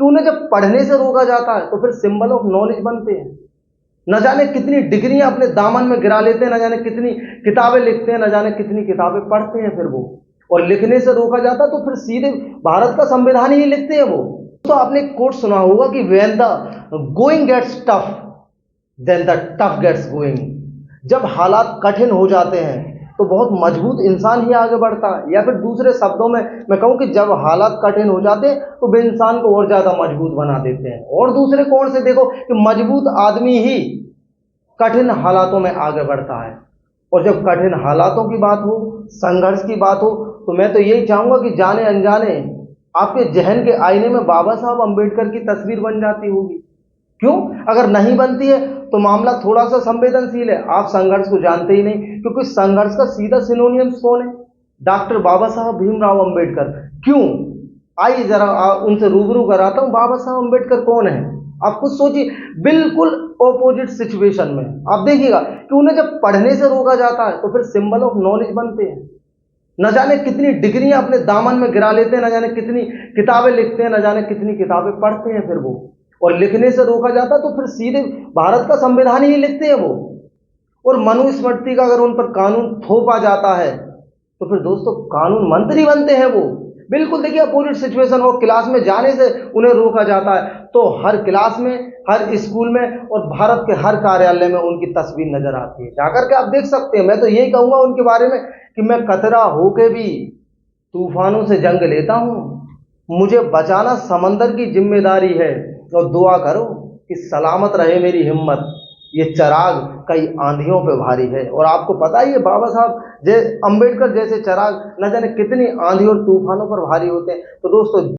उन्हें जब पढ़ने से रोका जाता है तो फिर सिंबल ऑफ नॉलेज बनते हैं। न जाने कितनी डिग्रियां अपने दामन में गिरा लेते हैं, न जाने कितनी किताबें लिखते हैं, न जाने कितनी किताबें पढ़ते हैं फिर वो, और लिखने से रोका जाता है तो फिर सीधे भारत का संविधान ही लिखते हैं वो। तो आपने एक कोट सुना होगा कि when the going gets tough then the tough gets going. जब हालात कठिन हो जाते हैं तो बहुत मजबूत इंसान ही आगे बढ़ता है, या फिर दूसरे शब्दों में मैं कहूं कि जब हालात कठिन हो जाते हैं तो वे इंसान को और ज्यादा मजबूत बना देते हैं। और दूसरे कोण से देखो कि मजबूत आदमी ही कठिन हालातों में आगे बढ़ता है। और जब कठिन हालातों की बात हो, संघर्ष की बात हो, तो मैं तो यही चाहूंगा कि जाने अनजाने आपके जहन के आईने में बाबा साहब अंबेडकर की तस्वीर बन जाती होगी। क्यों? अगर नहीं बनती है तो मामला थोड़ा सा संवेदनशील है, आप संघर्ष को जानते ही नहीं, क्योंकि संघर्ष का सीधा सिनोनियम्स कौन है? डॉक्टर बाबा साहब भीमराव अंबेडकर। क्यों? आइए जरा उनसे रूबरू कराता हूं, बाबा साहब अंबेडकर कौन है। आप खुद सोचिए, बिल्कुल ऑपोजिट सिचुएशन में आप देखिएगा कि उन्हें जब पढ़ने से रोका जाता है तो फिर सिंबल ऑफ नॉलेज बनते हैं। न जाने कितनी डिग्रियां अपने दामन में गिरा लेते हैं, न जाने कितनी किताबें लिखते हैं, न जाने कितनी किताबें पढ़ते हैं फिर वो, और लिखने से रोका जाता तो फिर सीधे भारत का संविधान ही लिखते हैं वो। और मनुस्मृति का अगर उन पर कानून थोपा जाता है तो फिर दोस्तों कानून मंत्री बनते हैं वो। बिल्कुल देखिए, अपोजिट सिचुएशन हो, क्लास में जाने से उन्हें रोका जाता है तो हर क्लास में, हर स्कूल में और भारत के हर कार्यालय में उनकी तस्वीर नजर आती है। जाकर के आप देख सकते हैं। मैं तो यही कहूंगा उनके बारे में कि मैं कतरा होके भी तूफानों से जंग लेता हूं, मुझे बचाना समंदर की जिम्मेदारी है, और दुआ करो कि सलामत रहे मेरी हिम्मत, ये चराग कई आंधियों पे भारी है। और आपको पता ही है बाबा साहब अंबेडकर जैसे चराग न जाने कितनी आंधी और तूफानों पर भारी होते हैं। तो दोस्तों